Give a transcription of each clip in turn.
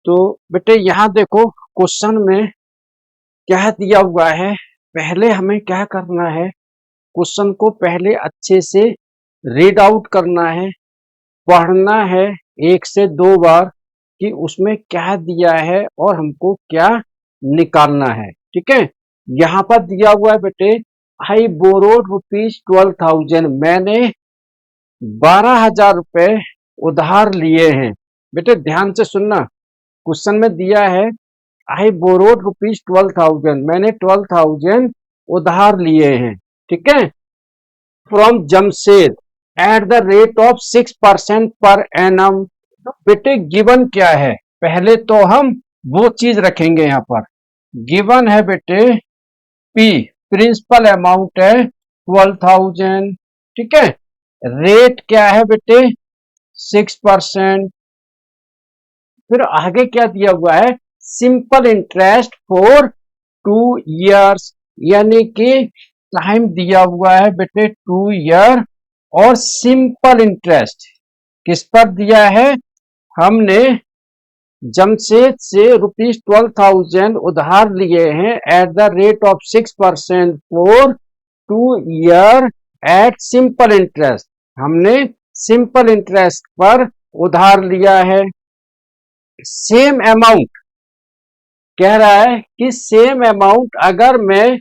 तो बेटे यहाँ देखो क्वेश्चन में क्या दिया हुआ है। पहले हमें क्या करना है, क्वेश्चन को पहले अच्छे से रीड आउट करना है, पढ़ना है 1 से 2 बार कि उसमें क्या दिया है और हमको क्या निकालना है। ठीक है, यहाँ पर दिया हुआ है बेटे, आई बोरोड ₹12,000, मैंने 12,000 रुपए उधार लिए हैं। बेटे ध्यान से सुनना, क्वेश्चन में दिया है आई बोरोड ₹12,000, मैंने 12,000 उधार लिए हैं। ठीक है, from Jamshed eight the rate of 6% per annum. बेटे गिवन क्या है, पहले तो हम वो चीज रखेंगे। यहाँ पर गिवन है बेटे पी, प्रिंसिपल अमाउंट है 12,000। ठीक है, रेट क्या है बेटे 6%। फिर आगे क्या दिया हुआ है, सिंपल इंटरेस्ट फॉर 2 years, यानी कि टाइम दिया हुआ है बेटे 2 year। और सिंपल इंटरेस्ट किस पर दिया है, हमने जमशेद से ₹12,000 उधार लिए हैं at the rate of 6% for 2 year at simple interest. हमने सिंपल इंटरेस्ट पर उधार लिया है। सेम अमाउंट कह रहा है कि सेम अमाउंट अगर मैं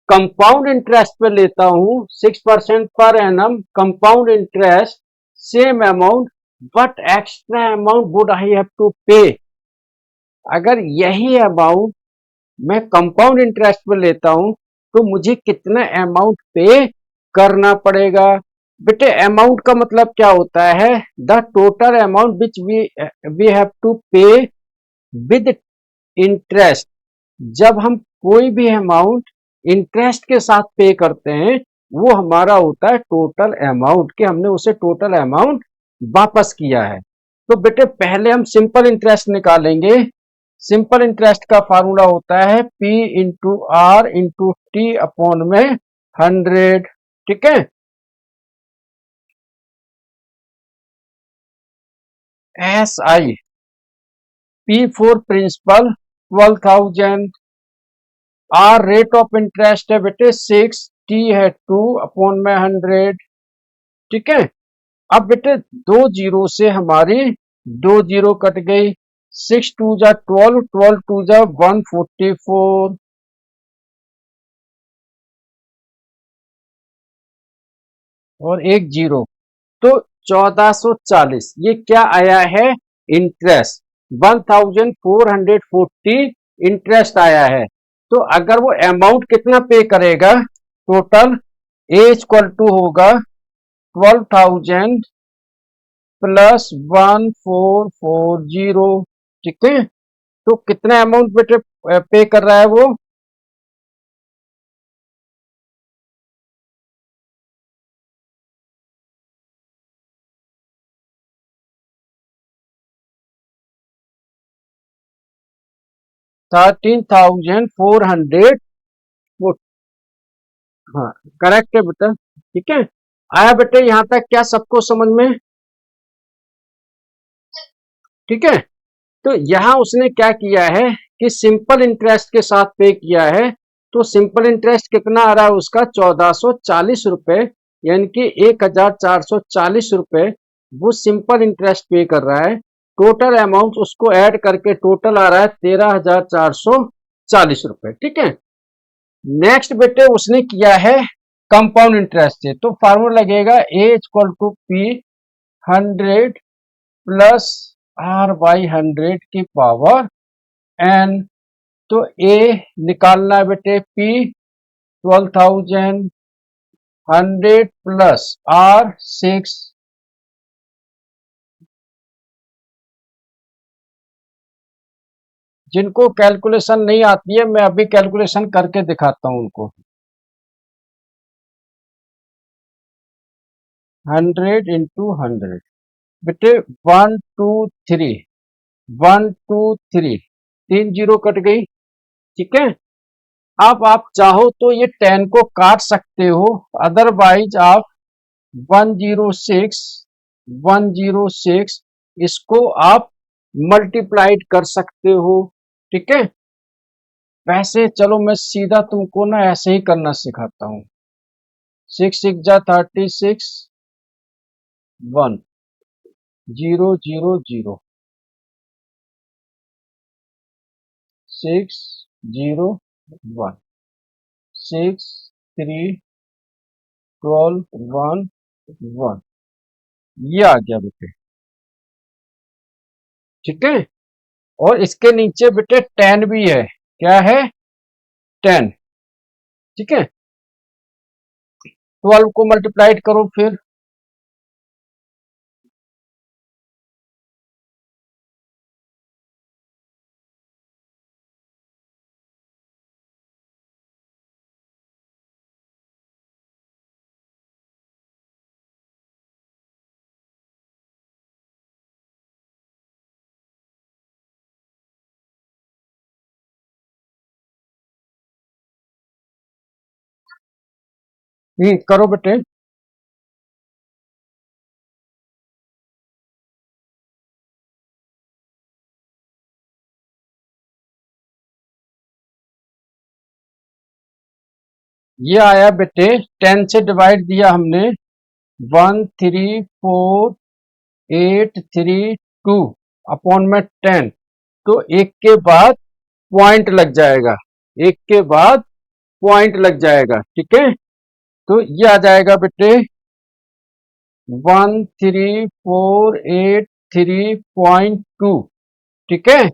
कंपाउंड इंटरेस्ट पे लेता हूं 6% per annum compound interest, same amount but extra amount would I have to pay. अगर यही अमाउंट मैं कंपाउंड इंटरेस्ट पे लेता हूं तो मुझे कितना अमाउंट पे करना पड़ेगा। बेटे अमाउंट का मतलब क्या होता है, the total amount which we have to pay with interest. जब हम कोई भी अमाउंट इंटरेस्ट के साथ पे करते हैं वो हमारा होता है टोटल अमाउंट, कि हमने उसे टोटल अमाउंट वापस किया है। तो बेटे पहले हम सिंपल इंटरेस्ट निकालेंगे। सिंपल इंटरेस्ट का फार्मूला होता है P into R into T upon में 100। ठीक है, S I P for principal 12,000, R rate of interest है बेटे 6, टी है 2 अपॉन में 100। ठीक है, अब बेटे 2 जीरो से हमारी 2 जीरो कट गई, 6 2 जा 12, 12 2 जा 144 और 1 जीरो, तो 1440। ये क्या आया है, इंटरेस्ट 1440 इंटरेस्ट आया है। तो अगर वो अमाउंट कितना पे करेगा, टोटल ए इक्वल टू होगा 12,000 प्लस 1440। ठीक है, तो कितना अमाउंट बेटे पे कर रहा है वो, $13,400। हाँ करेक्ट है बेटा। ठीक है, आया बेटे यहाँ तक क्या सबको समझ में। ठीक है, तो यहाँ उसने क्या किया है कि सिंपल इंटरेस्ट के साथ पे किया है। तो सिंपल इंटरेस्ट कितना आ रहा है उसका 1440 रुपए, यानी कि 1,440 रुपए वो सिंपल इंटरेस्ट पे कर रहा है। टोटल अमाउंट उसको ऐड करके टोटल आ रहा है 13,440 रुपए। ठीक है, नेक्स्ट बेटे उसने किया है कंपाउंड इंटरेस्ट से, तो फार्मूला लगेगा A equal to P 100 plus R by 100 की पावर एन। तो ए निकालना है बेटे पी 12,000, 100 प्लस आर 6। जिनको कैलकुलेशन नहीं आती है मैं अभी कैलकुलेशन करके दिखाता हूं उनको। 100 इंटू 100 बेटे 1 2 3, 1 2 3, 3 जीरो कट गई। ठीक है, अब आप चाहो तो ये 10 को काट सकते हो, अदरवाइज आप 106 106 इसको आप मल्टीप्लाइड कर सकते हो। ठीक है, वैसे चलो मैं सीधा तुमको ना ऐसे ही करना सिखाता हूँ। 6 6 जा 36, 1 0 0 0, 6 0 1, 6 3 12 1 1, ये आ गया बेटे। ठीक है, और इसके नीचे बेटे 10 भी है। क्या है? 10। ठीक है, 12 को मल्टीप्लाइड करो फिर। करो बेटे। ये आया बेटे, 10 से डिवाइड दिया हमने, 1 3 4 8 3 2 अपॉन में 10, तो एक के बाद पॉइंट लग जाएगा, एक के बाद पॉइंट लग जाएगा। ठीक है, तो ये आ जाएगा बेटे 1348.3.2। ठीक है,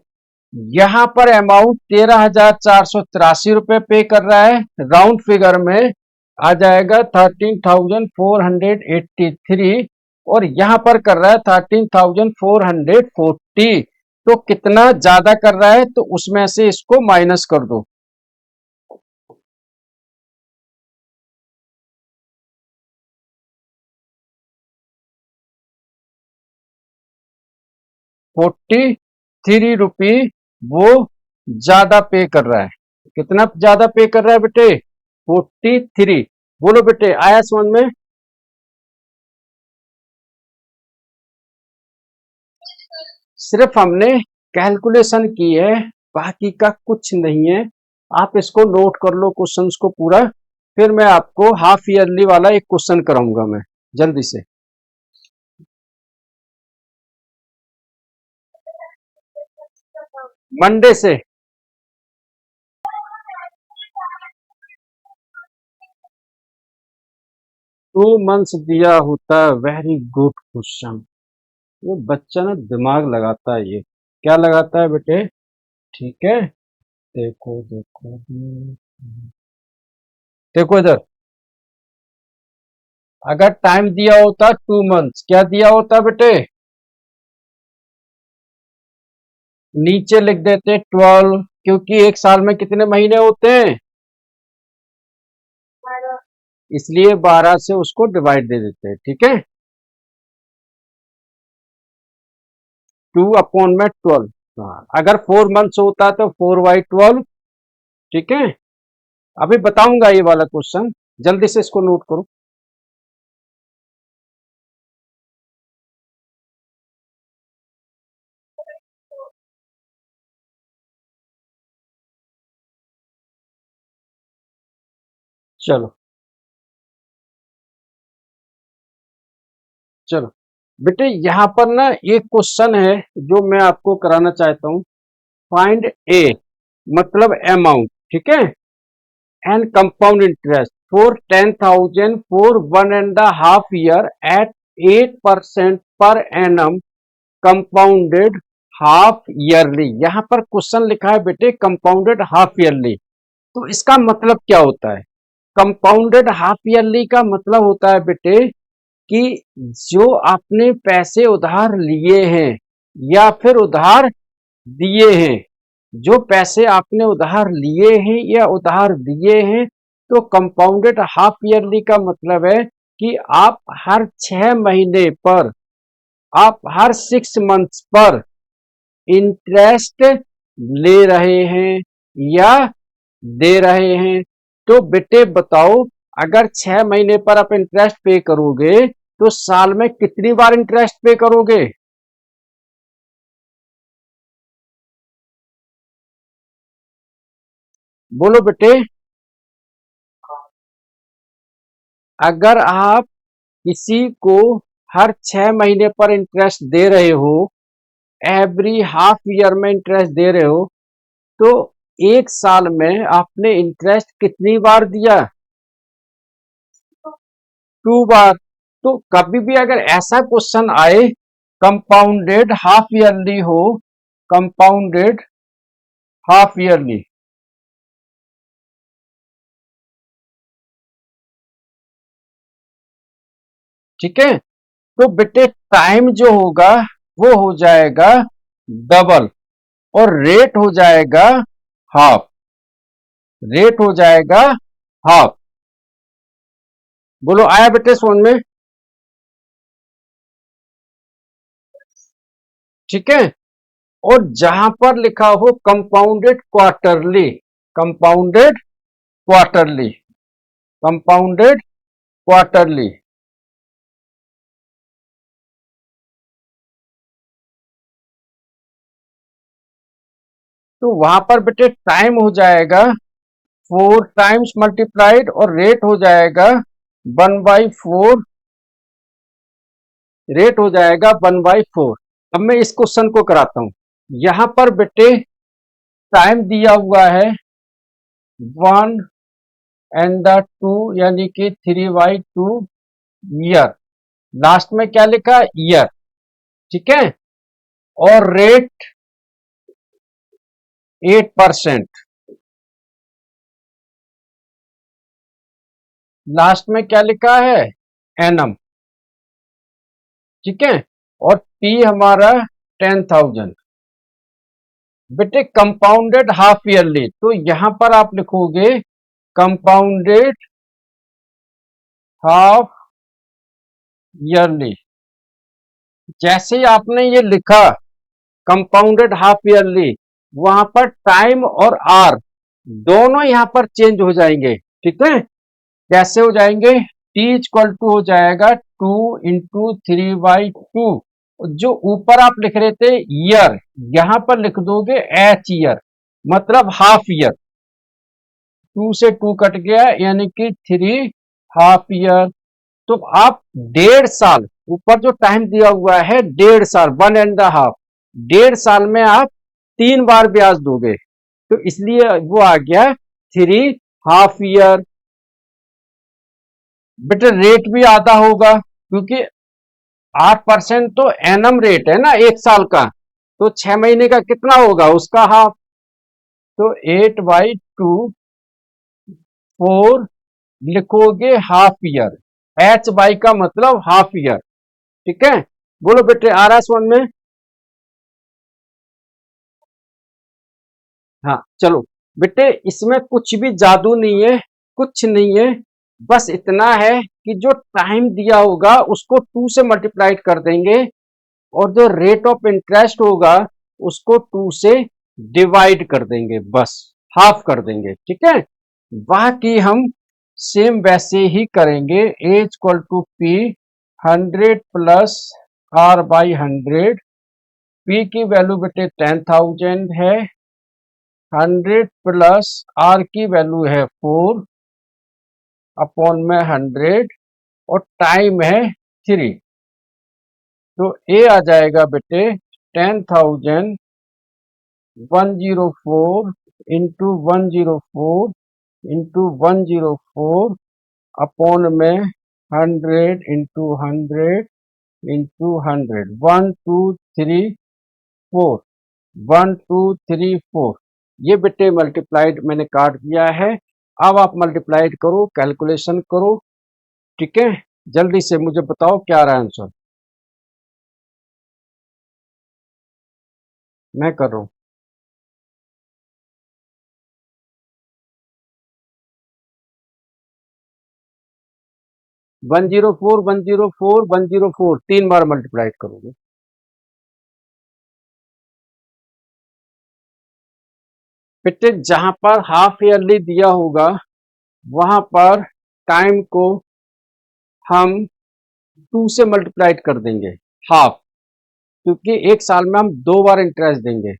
यहाँ पर अमाउंट 13,483 रुपए पे कर रहा है, राउंड फिगर में आ जाएगा 13,483, और यहाँ पर कर रहा है 13,440। तो कितना ज्यादा कर रहा है, तो उसमें से इसको माइनस कर दो। ₹43 वो ज्यादा पे कर रहा है। कितना ज्यादा पे कर रहा है बेटे? 43। बोलो बेटे, आया समझ में? सिर्फ हमने कैलकुलेशन की है, बाकी का कुछ नहीं है। आप इसको नोट कर लो क्वेश्चंस को पूरा, फिर मैं आपको हाफ ईयरली वाला एक क्वेश्चन कराऊंगा मैं जल्दी से। मंडे से। 2 मंथ्स दिया होता। Very good question. ये बच्चा ना दिमाग लगाता है। ये क्या लगाता है बेटे? ठीक है, देखो देखो देखो इधर। अगर टाइम दिया होता 2 मंथ्स, क्या दिया होता बेटे? नीचे लिख देते 12, क्योंकि एक साल में कितने महीने होते हैं? इसलिए 12 से उसको डिवाइड दे देते हैं। ठीक है, 2/12। हाँ, अगर 4 मंथ्स होता तो 4/12। ठीक है, अभी बताऊंगा ये वाला क्वेश्चन, जल्दी से इसको नोट करो। चलो चलो बेटे, यहाँ पर ना एक क्वेश्चन है जो मैं आपको कराना चाहता हूँ। फाइंड ए, मतलब अमाउंट। ठीक है, and compound interest for 10,000 for 1.5 year at 8% per annum compounded half yearly. यहाँ पर क्वेश्चन लिखा है बेटे कंपाउंडेड हाफ ईयरली, तो इसका मतलब क्या होता है? कंपाउंडेड हाफ ईयरली का मतलब होता है बेटे कि जो आपने पैसे उधार लिए हैं या फिर उधार दिए हैं, जो पैसे आपने उधार लिए हैं या उधार दिए हैं, तो कंपाउंडेड हाफ ईयरली का मतलब है कि आप हर 6 महीने पर, आप हर 6 मंथ्स पर इंटरेस्ट ले रहे हैं या दे रहे हैं। तो बेटे बताओ, अगर 6 महीने पर आप इंटरेस्ट पे करोगे तो साल में कितनी बार इंटरेस्ट पे करोगे? बोलो बेटे, अगर आप किसी को हर 6 महीने पर इंटरेस्ट दे रहे हो, एवरी हाफ ईयर में इंटरेस्ट दे रहे हो, तो एक साल में आपने इंटरेस्ट कितनी बार दिया? 2 बार। तो कभी भी अगर ऐसा क्वेश्चन आए कंपाउंडेड हाफ ईयरली हो, कंपाउंडेड हाफ ईयरली, ठीक है, तो बेटे टाइम जो होगा वो हो जाएगा डबल, और रेट हो जाएगा हाफ, रेट हो जाएगा हाफ। बोलो आया बेटे समझ में? ठीक है। और जहां पर लिखा हो compounded quarterly, compounded quarterly, compounded quarterly, तो वहां पर बेटे टाइम हो जाएगा 4 टाइम्स मल्टीप्लाइड, और रेट हो जाएगा 1/4, रेट हो जाएगा 1/4। अब मैं इस क्वेश्चन को कराता हूं। यहां पर बेटे टाइम दिया हुआ है 1 और 2, यानी कि 3/2 ईयर, लास्ट में क्या लिखा? ईयर, ठीक है। और रेट 8%, लास्ट में क्या लिखा है? एनम, ठीक है। और पी हमारा 10,000। बेटे कंपाउंडेड हाफ ईयरली, तो यहां पर आप लिखोगे कंपाउंडेड हाफ ईयरली। जैसे ही आपने ये लिखा कंपाउंडेड हाफ ईयरली, वहां पर टाइम और आर दोनों यहां पर चेंज हो जाएंगे, ठीक है। कैसे हो जाएंगे? टी इक्वल टू हो जाएगा 2 × 3/2। जो ऊपर आप लिख रहे थे ईयर, यहां पर लिख दोगे एच ईयर, मतलब हाफ ईयर। 2 से 2 कट गया, यानी कि 3 हाफ ईयर। तो आप 1.5 साल, ऊपर जो टाइम दिया हुआ है 1.5 साल, 1.5, 1.5 साल में आप 3 बार ब्याज दोगे, तो इसलिए वो आ गया 3 हाफ ईयर। बेटे रेट भी आधा होगा, क्योंकि 8% तो एनम रेट है ना 1 साल का, तो 6 महीने का कितना होगा? उसका हाफ। तो 8/2, 4 लिखोगे हाफ ईयर, एच बाई का मतलब हाफ ईयर, ठीक है। बोलो बेटे आ रहा है समझ में? हाँ चलो बेटे, इसमें कुछ भी जादू नहीं है, कुछ नहीं है, बस इतना है कि जो टाइम दिया होगा उसको 2 से मल्टीप्लाइड कर देंगे, और जो रेट ऑफ इंटरेस्ट होगा उसको 2 से डिवाइड कर देंगे, बस हाफ कर देंगे, ठीक है। बाकी हम सेम वैसे ही करेंगे। A equal to P 100 + R/100। P की वैल्यू बेटे 10,000 है, 100 + R की वैल्यू है 4/100, और टाइम है 3। तो ए आ जाएगा बेटे 10,000, 104 इंटू 104 इंटू 104 अपॉन में 100 इंटू 100 1, 2, 3, 4, 1, 2, 3, 4। ये बेटे मल्टीप्लाइड मैंने काट दिया है। अब आप मल्टीप्लाइड करो, कैलकुलेशन करो, ठीक है। जल्दी से मुझे बताओ क्या रहा आंसर। मैं कर रहा हूं। 104, 104, 104 3 बार मल्टीप्लाइड करोगे। बेटे जहां पर हाफ ईयरली दिया होगा वहां पर टाइम को हम 2 से मल्टीप्लाइड कर देंगे, हाफ, क्योंकि 1 साल में हम 2 बार इंटरेस्ट देंगे।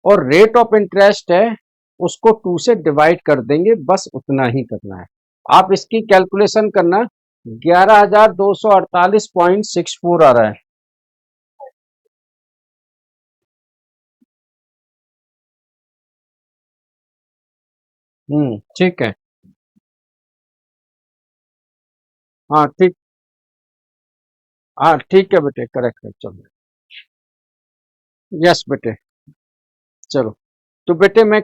और रेट ऑफ इंटरेस्ट है उसको 2 से डिवाइड कर देंगे, बस उतना ही करना है। आप इसकी कैलकुलेशन करना, 11,248.64 आ रहा है। ठीक है। हाँ ठीक। हाँ ठीक है बेटे, करेक्ट है, चलो। यस बेटे। चलो, तो बेटे मैं